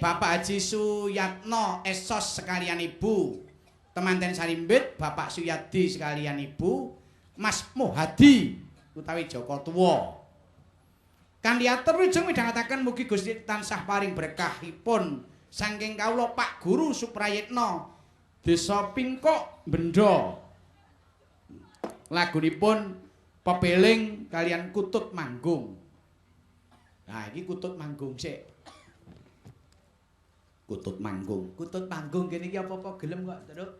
Bapak Haji Suyatno Esos sekalian Ibu, temanten Sarimbit, Bapak Suyadi sekalian Ibu, Mas Muhadi utawi Joko Tuwa. Kanthi atur wilujeng midhangetaken mugi Gusti tansah paring berkahipun saking kawula Pak Guru Suprayitna Desa Pingkok Benda. Lagunipun Pepeling kalian Kutut Manggung. Nah, iki Kutut Manggung sik. Kutut Manggung kene iki apa-apa gelem kok, Truk.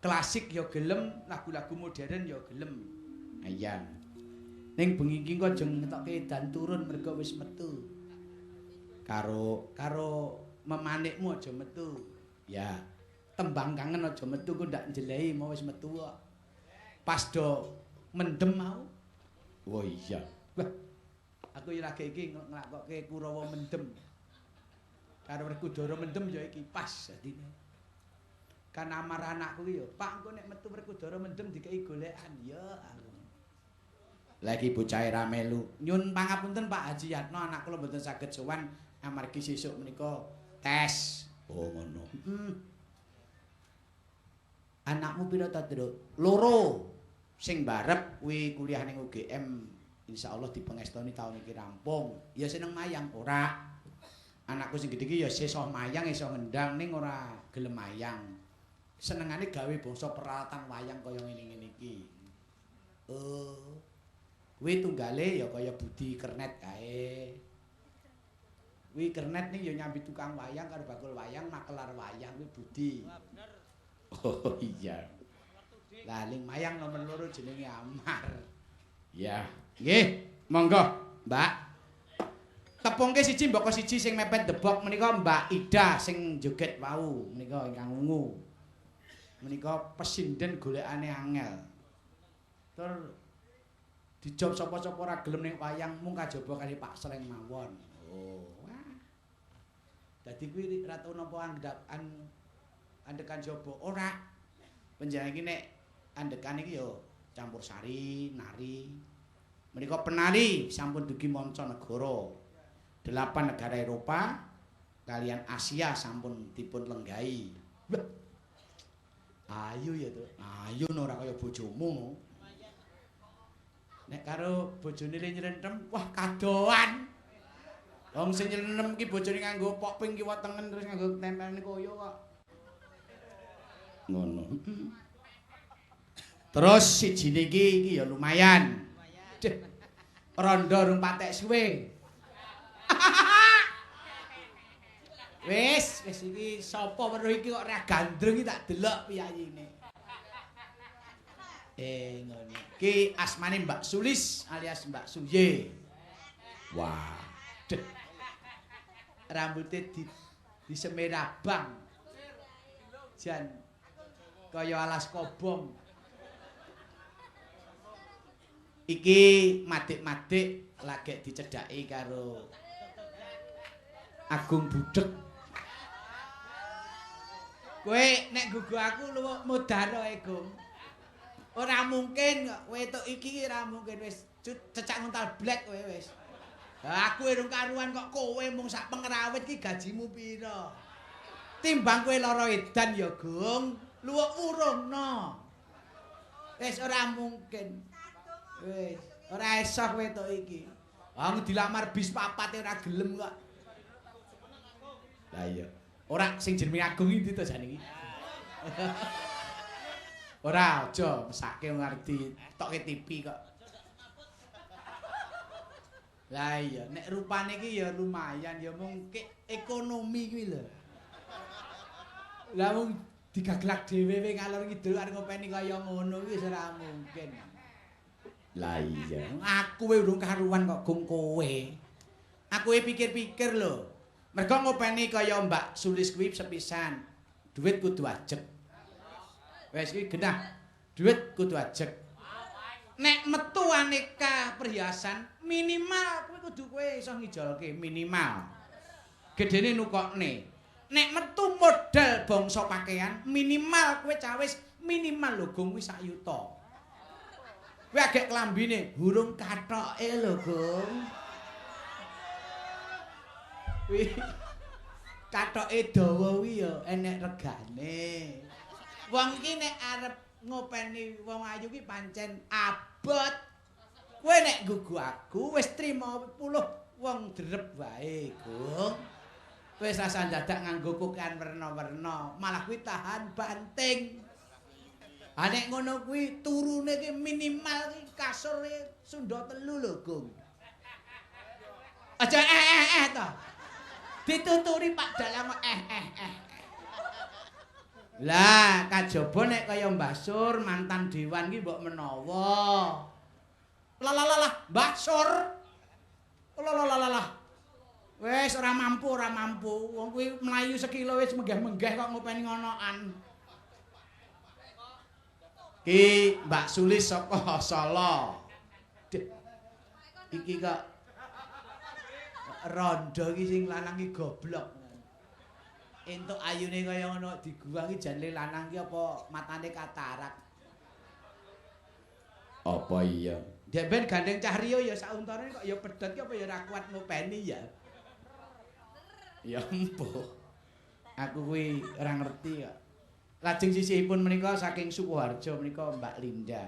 Klasik ya gelem, lagu-lagu modern ya gelem. Ayan. Ning bengi iki kok aja ngetokke edan turun mergo wis metu. Karo memanikmu aja metu. Ya. Tembang kangen aja metu kok ndak njelehi mau wis metu kok. Pas do mendem mau. Oh iya. Wah. Aku ya lagi iki nglakokke Kurawa mendem. Karo Werkudara mendem ya iki pas dadine. Kan amar anakku ya, Pak engko nek metu Werkudara mendem dikei golekan ya aku. Lagi bocahe ra melu. Nyun pangapunten Pak Haji Yatno, anak kula mboten saged sowan amargi sesuk menika tes. Oh ngono. Anakmu pira ta, Truk? Loro. Sing barep kuwi kuliah ning UGM, insyaallah dipengestoni taun iki rampung. Ya seneng mayang ora. Anakku sing gedhe iki ya iso mayang, iso ngendang ning ora gelem mayang. Senengane gawe bangsa peralatan wayang kaya ngene-ngene iki. Oh. Kuwi tunggale ya kaya Budi Kernet kae. Kuwi Kernet ning ya nyambi tukang wayang karo bakul wayang, makelar wayang kuwi Budi. Oh iya. Lah ning mayang nomor loro jenenge Amar. Ya, nggih, monggo, Mbak. Tepungke siji mboko siji sing mepet debok menika Mbak Ida sing joget wau menika ingkang ungu. Menika pesinden golekane angel. Tur dijob sapa-sapa ora gelem ning wayang mung kajaba kali Pak Sreng mawon. Oh, wah. Dadi kuwi ratu napa andekan jaba ora. Panjenengan iki nek andekan iki ya campur sari, nari. Menika penari sampun dugi mancanegara. 8 negara Eropa kalian Asia sampun dipun lenggahi. Ayu ya to. Ayu ora kaya bojomu. Nek karo bojone nyrentem, wah kadoan. Wong sing nyrentem ki bojone nganggo pokping kiwa tengen terus nganggo tempelane koyo kok. Ngono. Terus sijine iki ya lumayan. Rondo rung patek suwe. Wis iki sapa weruh iki kok ora gandreng iki tak delok piyayine. Ngono. Ki asmane Mbak Sulis alias Mbak Suye. Wah. Rambute disemerabang. Jan kaya alas kobong. Iki madik-madik lagi dicedhaki karo Agung Budek. Kowe nek gugu aku luwih modar ae, Gung. Ora mungkin kok wetuk iki ora mungkin wis cecak nguntal blek kowe wis. Aku urung karuan kok kowe mung sak pengrawit ki gajimu pira? Timbang kowe lara edan ya, Gung. Luwih urungno. Wis ora mungkin. Wis ora iso kowe tok iki. Wong dilamar bis papate ora gelem kok. Lah iya. Ora sing jenenge Agung iki to jane iki. Ora aja mesake ngerti tokke TV kok. Lah iya, nek rupane iki ya lumayan ya mung ekonomi kuwi lho. Lah mung digaglak dhewe ngalor ngidul arep ngopeni kaya ngono kuwi wis ora mungkin. Lah iya, aku urung karuan kok Gung kowe. Aku pikir-pikir lho. Mergo ngopeni kaya Mbak Sulis kuwi sepisan. Duit kudu ajeg. Wes iki genah. Duit kudu ajeg. Nek metu aneka perhiasan minimal kuwi kudu kowe iso ngijolke minimal. Gedene nukokne. Nek metu modal bangsa pakaian minimal kowe cawis minimal lho Gung kuwi 1 yuta. Kowe agek klambine burung kathoke lho Gung. Kathoke dawa kuwi ya enek regane. Wong iki nek arep ngopeni wong ayu ki pancen abot. Kowe nek nggugu aku wis trima 10 wong drep wae, Gung. Wis rasa dadak nganggo kokean werna-werna, malah kuwi tahan banting. Ha nek ngono kuwi turune ki minimal ki kasure Sunda 3 lho, Gung. Aja to. Dituturi Pak Dalang Lah, kajaba nek kaya Mbah Sur mantan dewan ki mbok menawa. Lah, Mbah Sur. Lah. Wis ora mampu. Wong kuwi mlayu sekilo wis menggeh-menggeh kok ngopeni ngonoan. Ki Mbak Sulis saka Solo. Iki kok rondo iki sing lanang ki goblok. Entuk ayune kaya ngono diguwang iki jane lanang ki apa matane katarak. Apa iya? Dek ben gandeng Cahriyo ya sauntane kok ya pedhot ki apa ya ora kuat ngopeni ya. Ya empuh. Aku kuwi ora ngerti kok. Lajeng sisihipun menika saking Sukoharjo menika Mbak Linda.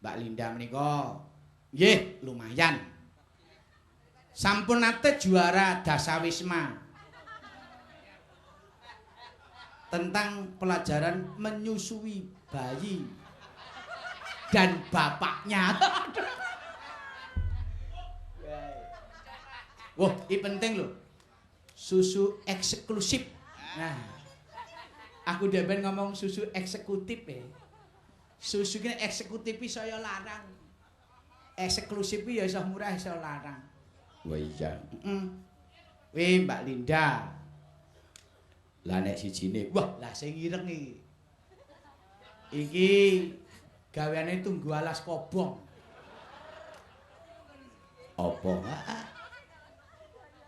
Mbak Linda menika nggih lumayan. Sampun nate juara Dasawisma. Tentang pelajaran menyusui bayi dan bapaknya. Wah, ini penting loh. Susu eksklusif. Nah, aku udah ben ngomong susu eksekutif ya. Susu ini eksekutif saya larang. Eksklusif ya iso murah iso larang. Wah iya. Wih Mbak Linda. Lah nek sijine, wah lah sing ireng iki. Iki gaweane tunggu alas kobong. Apa?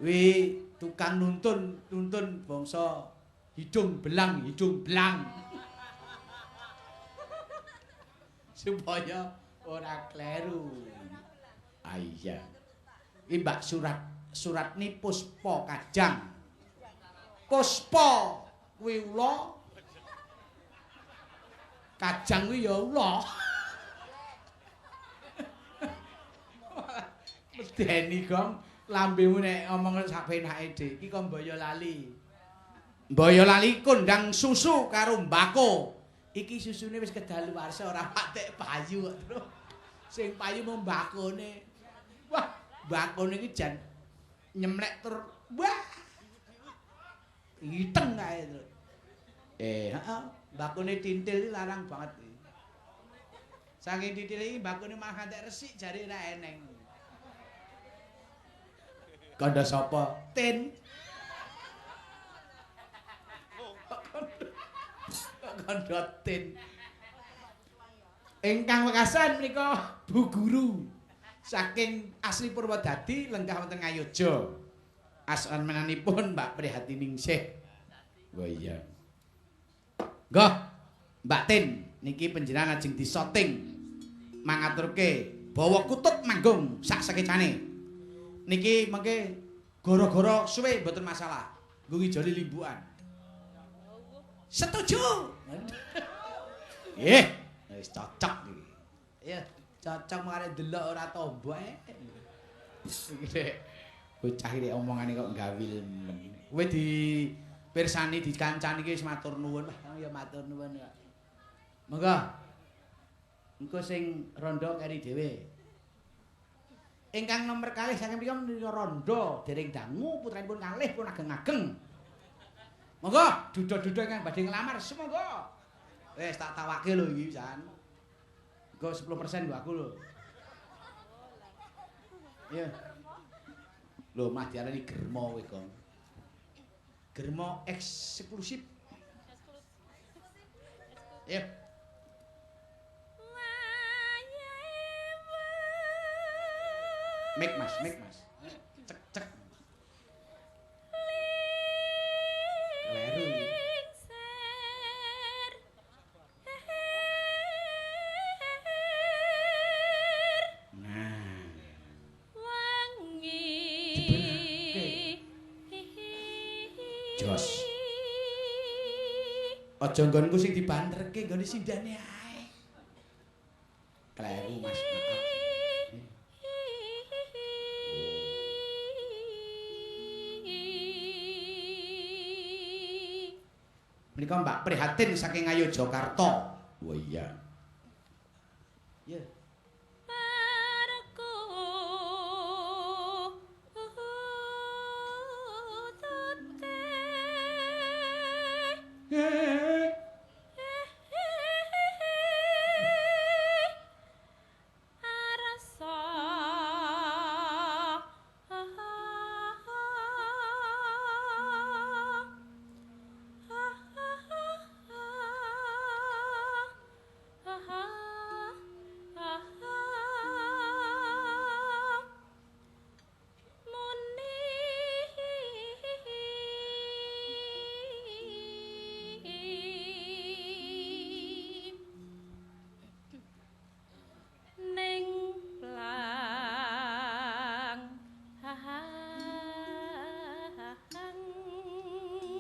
Wi tukang nuntun bangsa hidung belang. Supaya ora kleru. Ah iya. Iki Mbak surat ni Puspa Kajang. Puspa kuwi ula. Kajang kuwi ya ula. Medeni Gong, lambemu nek ngomong sak penake dhek iki kok mbaya lali. Mbaya lali kondang susu karo mbako. Iki susune wis kedaluwarsa ora patek payu kok, Tru. Sing payu mung mbakone. Wah, mbakone iki jan nyemlek tur wah. Iteng kae, Tru. Heeh, mbakone tintil iki larang banget iki. Saking titil iki mbakone malah entek resik jare ora eneng. Kandha sapa? Tin. Kandha tin. Ingkang wekasan menika Bu Guru saking asli Purwodadi lenggah wonten Ngayodya. Asmanipun Mbak Prihatiningsih. Wah iya. Nggih, Mbak Tin niki panjenengan ajeng disoting mangaturke bawa kutub manggung sak sekecane. Niki mengke gara-gara suwe mboten masalah. Nggo ngijoli limbukan. Setuju. Nggih, wis cocok iki. Ya, cocok mare delok ora tombok iki. Bocah iki omongane kok gawil men. Kowe di pirsani dikancani iki wis matur nuwun. Ya matur nuwun kok. Monggo. Engko sing rondo keri dhewe. Ingkang nomor kalih saking mriki menika rondo dereng dangu putranipun kalih pun ageng-ageng. Monggo duda-duda ingkang badhe nglamar semonggo. Wis tak tawake lho iki pisan. Engko 10% lho aku lho. Iya. Lho mah diarani germo kowe, Gong. Germo eksklusif. Iya. Make mas. Cek. Kleru. Nah. Wangi. Jos. Aja nggonku sing dibanterke, nggone sindane ae. Kleru Mas, maaf. Menika Mbak prihatin saking Ayo Jakarta. Oh iya. Ya.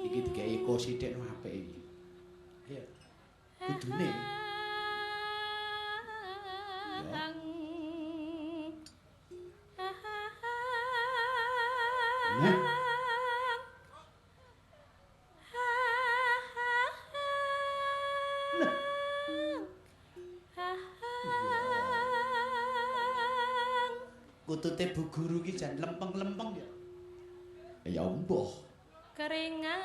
Iki digawe eko sithik no apik iki. Iya. Kudune. Ya. Kutute Bu Guru ki jan lempeng-lempeng ya. Ya Allah. Keringan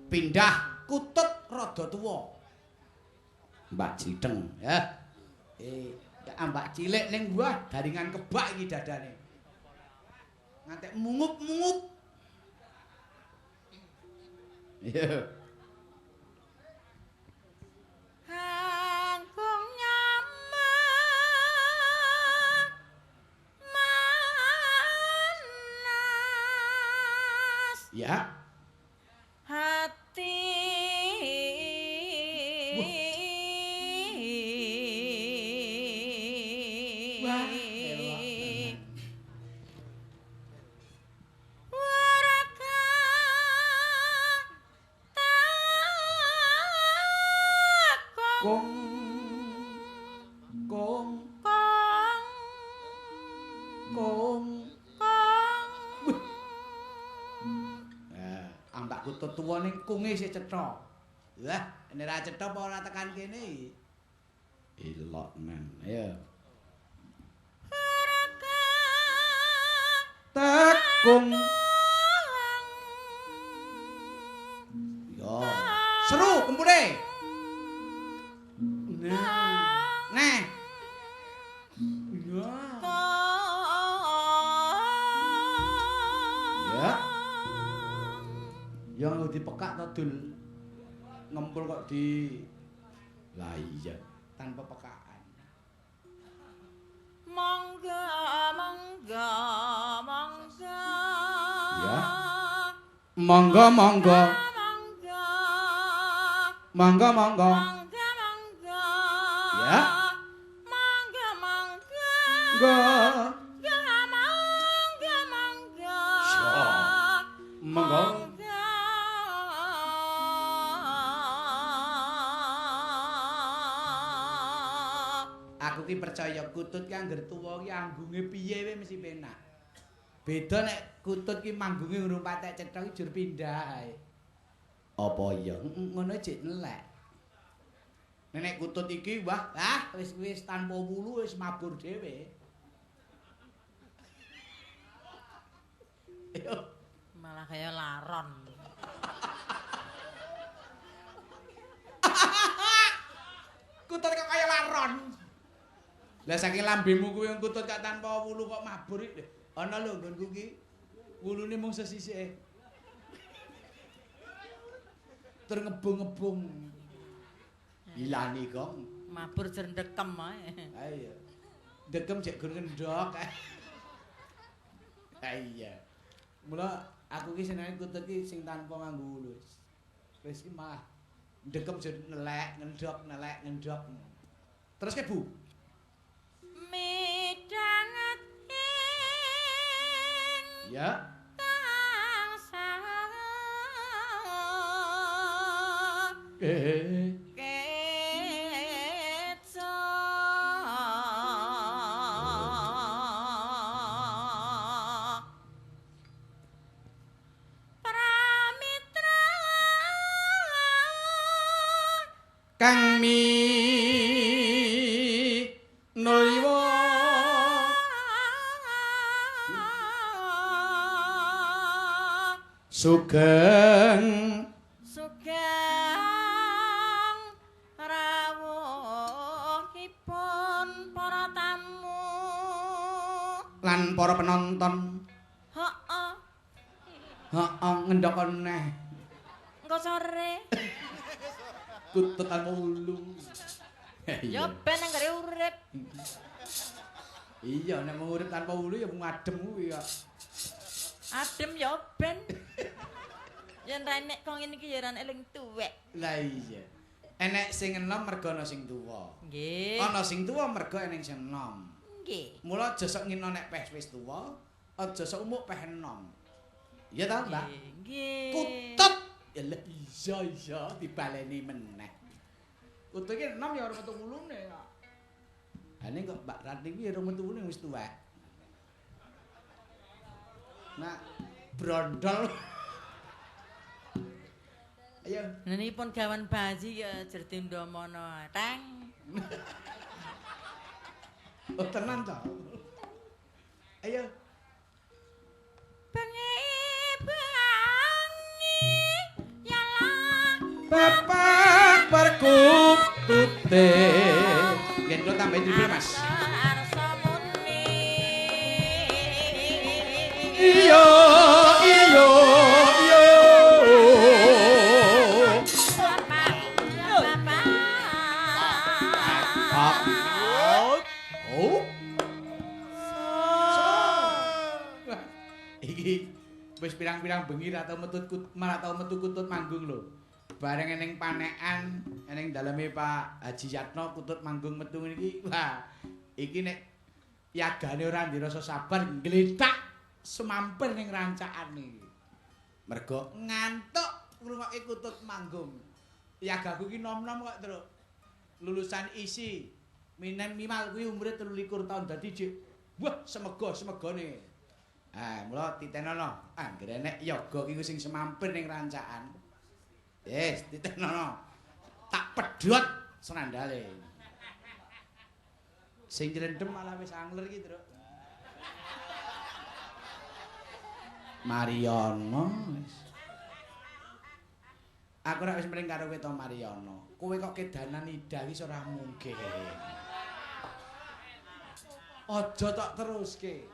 pindah kutut rada tuwa. Mbak Jiteng ya. Mbak cilik ning buah garingan kebak iki dadane. Ngantek mungup-mungup. Iya. Ya. Hati Wah, kong kong kong kong kong ambak kutut tuwa ning kunge sik cetha. Lah, nek ra cetha apa ora tekan kene? Elok men. Ayo. Tekung. Yo. Seru kumpule. Nah. Ya. Ya. Yang dipekak to dul. Ngempul kok di lah iya tanpa pekaan. Mangga mangga mangga. Ya. Mangga mangga. Mangga mangga. Mangga mangga. Ya. Mangga mangga. Mangga. Ya mangga mangga. Mangga. Aku ki percaya kutut ki angger tuwa ki anggunge piye wae mesti penak. Beda nek kutut ki manggunge urung patek cetha ki jur pindah ae. Apa iya? Ngono jek nelek. Nek kutut iki wah, wis tanpa wulu wis mabur dhewe. Malah kaya laron. Kutut kok kaya laron. Lah saking lambemu kuwi wong kutut gak tanpa wulu kok mabur iki. Ana lho nggonku ki. Wulune mung sesisih. Tur ngebung-ngebung. Ilani kong. Mabur jer ndekem ae. Ha iya. Ndekem jek gur ngendhok. Ha iya. Mula aku ki senenge kutut ki sing tanpa nganggo wulu. Wis ki malah ndekem jer nelek, ngendhok, nelek, ngendhok. Terus ke Bu? Mi Ya. Kang mi nulwa sugeng rawuhipun para tamu lan para penonton. heeh Ngendhok neh engko sore kutut tanpa ulung. ya ben anggere urip Iya, nek mau urip tanpa ulu ya ngadem kuwi ya. adem ya ben yen ra nek kok ngene iki ya ra eling tuwek Lah iya. Enek sing enom mergo ana sing tuwa. nggih Ana sing tuwa mergo eneng sing enom. nggih Mula aja sok ngino nek peh wis tuwa, aja sok umuk peh enom. Iya ta, Mbak? nggih Kutut. Ya lah iya dibaleni meneh. Kutut iki enom ya ora metu ulune kok. Ane kok Mbak Ratni iki ora metu ulune wis tuwek. Nah, brondol. Ayo. niki pun gawan baji ya jertindo mono teng Oh, tenan ta? Ayo. bengi yalah Bapak perkutute. Gendro tambahin dulu, Mas. arsa muni Iya. Oh. Iki wis pirang-pirang bengi ra tau metu kutut manggung lho. Bareng eneng panekan, eneng daleme Pak Haji Yatno kutut manggung metu ngene iki. Wah, iki nek yagane ora ndirasa sabar ngletak semampir ning rancakan iki. Mergo ngantuk ngrungokke kutut manggung. Yagaku iki nom-nom kok, Truk. Lulusan isi Minen Mimal kuwi umure 23 tahun dadi jek. Wah, semegane. Mula titenono. Anggere nek yoga iki sing semampir ning rancakan. Titenono. Tak pedhot senandale. Sing jrendem malah wis angler iki, Truk. Mariono wis. Aku nek wis mring karo kowe to Mariono. Kowe kok kedanan Ida wis ora mungkin. Aja tak teruske.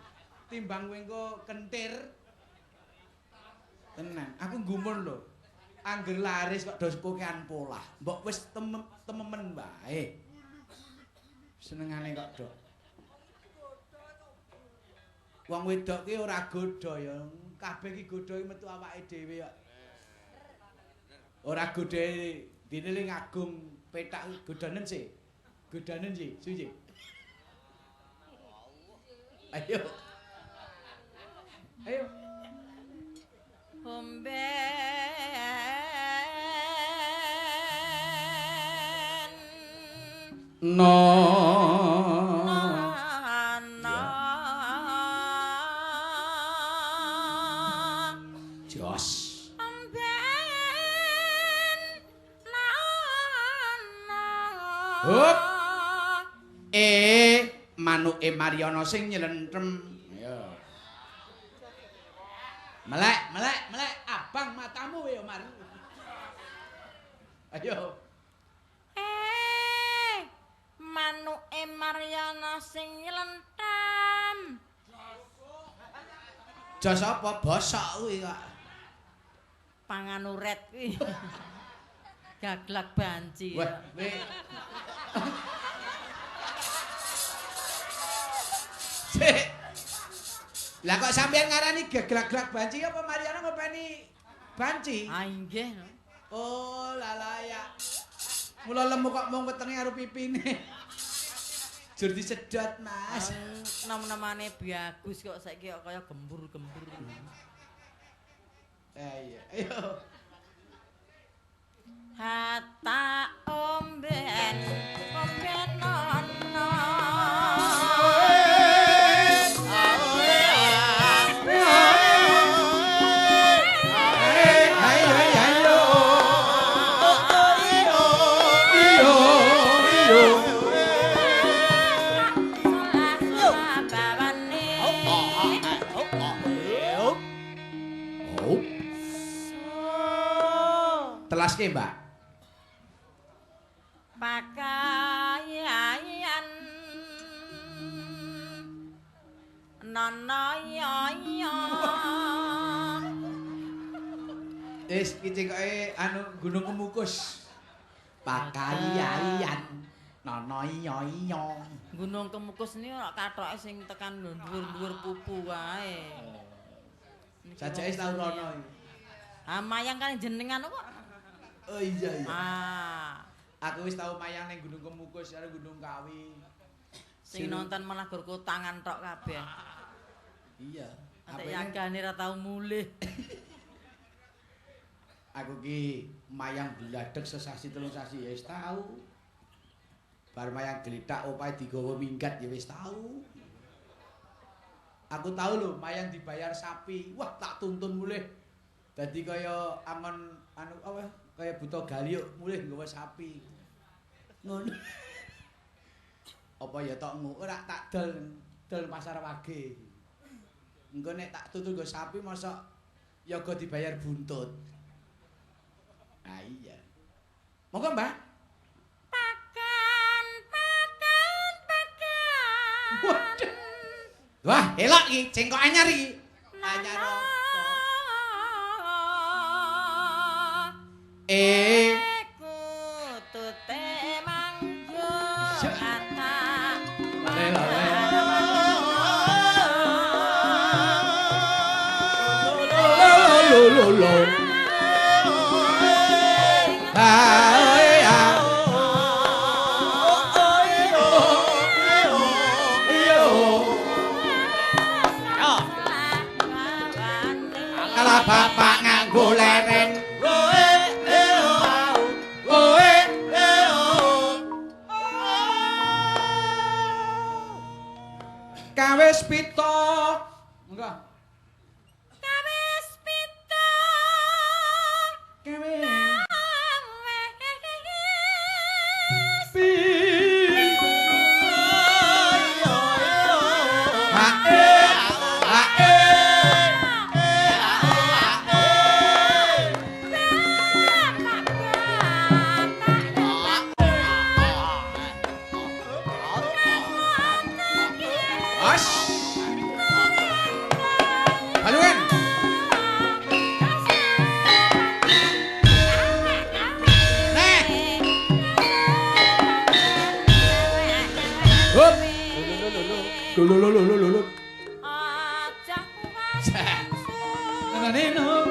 Timbang kowe engko kentir. Tenan, aku gumun lho. Angger laris kok do pokean polah. Mbok wis tememen wae. Senengane kok, Dok. Wong wedok ki ora godha ya. Kabeh ki godha ki metu awake dhewe kok. Ora godhe dene ling agung petak godanen sih. Godanen sih, suci. Ayo. omben No. Jos. Hup. Manuke Mariono sing nyelentrem. Ya. Melek, abang matamu ya, Mar. Ayo. Manuke Mariana sing nyelentrem. Jos apa bosok kuwi kok. Pangan uret kuwi. Gaglak banci. Wah, kowe. Sik. Lah kok sampeyan ngarani gaglak-glak banci apa Mariana ngopeni banci? Ah nggih. Oh, lalaya. Mula lemu kok mung wetenge karo pipine. Jur disedot, Mas. Nom-nomane bagus kok saiki kok kaya gembur-gembur. Iya. Ayo. Hatta omben nono. Telaske, Mbak. Pakaian nono yo yo. Wis iki koke anu Gunung Kemukus. Pakaian nono iyo. Gunung Kemukus ini ora kathoke sing tekan dhuwur-dhuwur pupu wae. Sajake wis tau rono iki. Ah mayang kan jenengan kok. Oh iya iya. Ah, Aku wis tau mayang ning Gunung Kemukus karo Gunung Kawi. sing nonton malah gur tangan tok kabeh. Iya. Atek yagane ra tau mulih. Aku ki mayang bladeg sesasi telung sasi ya wis tau. Bar mayang glithak opahe digawa minggat ya wis tau. Aku tau lho mayang dibayar sapi. Wah, tak tuntun mulih. Dadi kaya aman anu apa kaya buta galiuk mulih nggawa sapi. Ngono. Apa ya tok ora tak dol pasar wage. Engko nek tak tutul nggo sapi mosok yoga dibayar buntut. Ah iya. Monggo, Mbak. Pakan. Waduh. Wah, elok iki, cengkok anyar iki. Anyar apa? Kutute manggung kata. Lolo. Ala bapak nganggo leren. Kawis pita. Monggo. Kawis pita. Kawis Haluan. Nek. Hop. Lolo. Neno.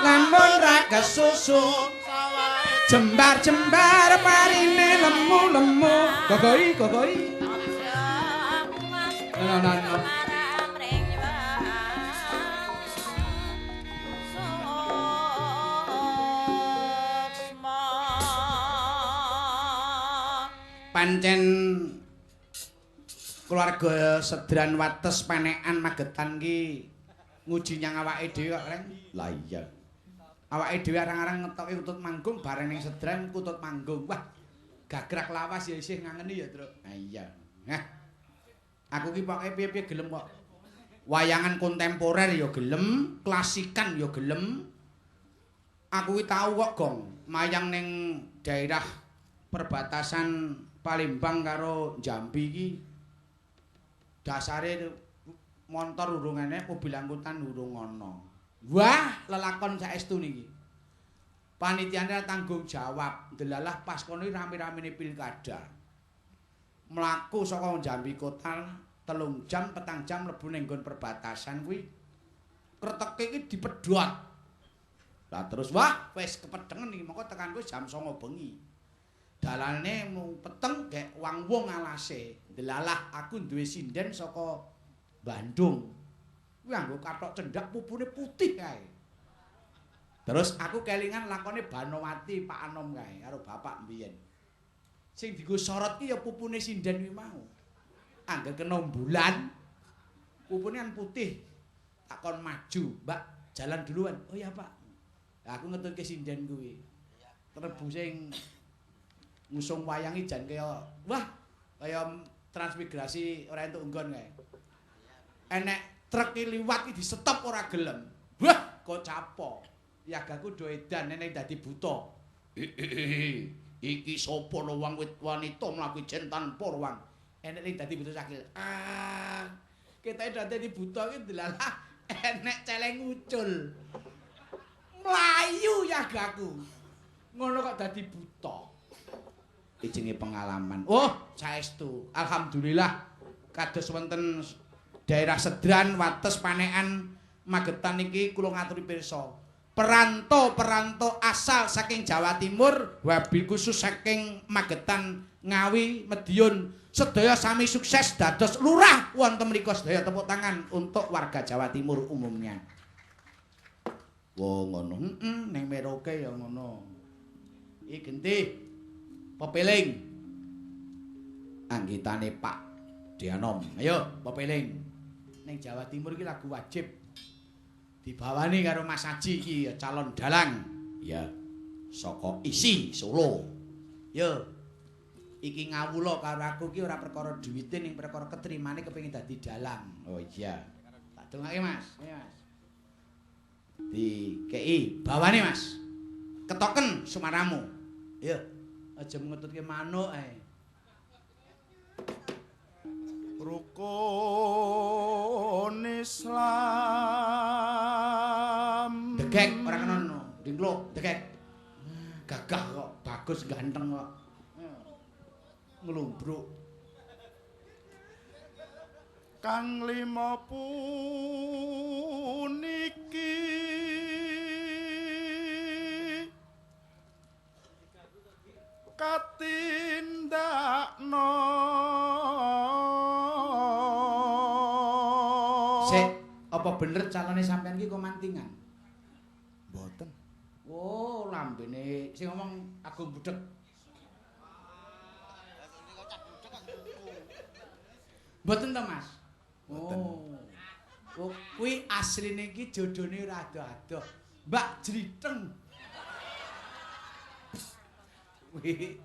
Lamun ra kesusu. Jembar-jembar marine lemu-lemu. Gogoi. No. Pancen keluarga sedran wates penekan magetan ki nguji nyang awake dhewe kok, Reng. Lah iya. Awake dhewe arang-arang ngetoki utut manggung bareng ning sedran kutut manggung. Wah, gagrak lawas ya isih ngangeni ya, Truk. Nah iya. Nah. Aku ki pokoke piye-piye gelem kok. Wayangan kontemporer ya gelem, klasikan ya gelem. Aku ki tau kok, Gong, mayang ning daerah perbatasan Palembang karo Jambi iki dasare montor urung enek, mobil angkutan urung ana. Wah, lelakon saestu niki. Panitiane tanggung jawab, delalah pas kono rame-ramene pilkada. Mlaku saka Jambi kota 3 jam, 4 jam mlebu ning nggon perbatasan kuwi. Kreteke iki dipedhot. Lah terus wah, wis kepedhengen iki mongko tekan kuwi jam 09.00 bengi. Dalane mung peteng gek wong-wong alase. Delalah aku duwe sinden saka Bandung. Kuwi nganggo kathok cendak pupune putih kae. Terus aku kelingan lakone Banowati Pak Anom kae karo bapak mbiyen. Sing dienggo sorot ki ya pupune sinden kuwi mau. Angger kena bulan pupune kan putih. Takon maju, Mbak, jalan duluan. Oh ya, Pak. Lah aku ngetutke sinden kuwi. Terbu sing ngusung wayangi jan kaya wah, kaya transmigrasi ora entuk nggon kae. Enek truk ki liwat ki disetop ora gelem. Wah, kok capo. Yagaku do edan nek dadi buta. Iki sapa lho wong wanita mlaku jen tanpa ruang. Enek ning dadi buta sakil. Ketoke dadi buta ki delalah enek celeng ucul. Mlayu yagaku. Ngono kok dadi buta. Iki jenenge pengalaman. Oh, saestu. Alhamdulillah kados wonten daerah Sedran wates panekan Magetan iki kula ngaturi pirsa. Peranto-peranto asal saking Jawa Timur, wabil khusus saking Magetan, Ngawi, Madiun, sedaya sami sukses dados lurah wonten mriku. Sedaya tepuk tangan untuk warga Jawa Timur umumnya. Wo ngono. Ning Merauke ya ngono. Iki genti pepeling. Anggitane Pak Dianom. Ayo pepeling. Ning Jawa Timur iki lagu wajib. Dibawani karo Mas Haji iki ya calon dalang. Ya. Saka isi Solo. Yo. Iki ngawula karo aku ki ora perkara dhuwite ning perkara ketrimane kepengin dadi dalang. Oh iya. Tak dongake Mas. Ayo Mas. Dikei bawani Mas. Ketoken sumaramu. Yo. Aja ngetutke manuk ae. Rukun Islam. Degek ora kena no. Dingkluk, degek. Gagah kok, bagus ganteng kok. Nglumbruk. Kang lima puniki katindakno Sik, apa bener calone sampean iki komantingan? Mboten. Oh, lambene sing ngomong Agung Budhek. Mboten to, Mas? Oh. Oh, kuwi asline iki jodone ora ado-ado. Mbak Jriteng. Kuwi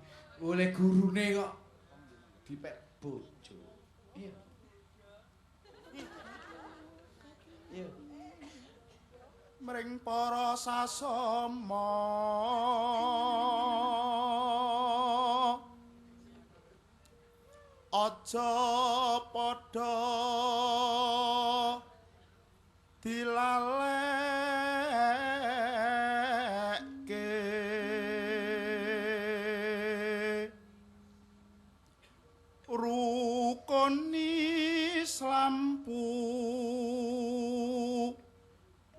oleh gurune kok dipek bojo. Iya. Iya. Mring para sasama aja padha dilalekke rukun Islam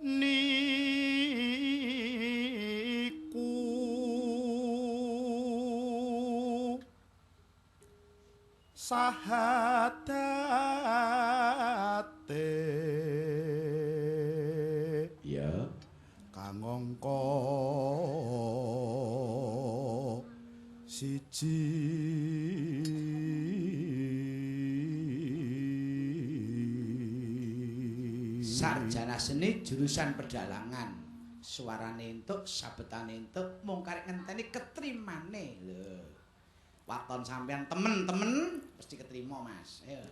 niku sahadate Iya. kang angka siji sarjana seni jurusan pedalangan. Suarane entuk, sabetane entuk, mung karek ngenteni ketrimane lho. Waton sampean temen-temen mesti ketrima, Mas. Ayo.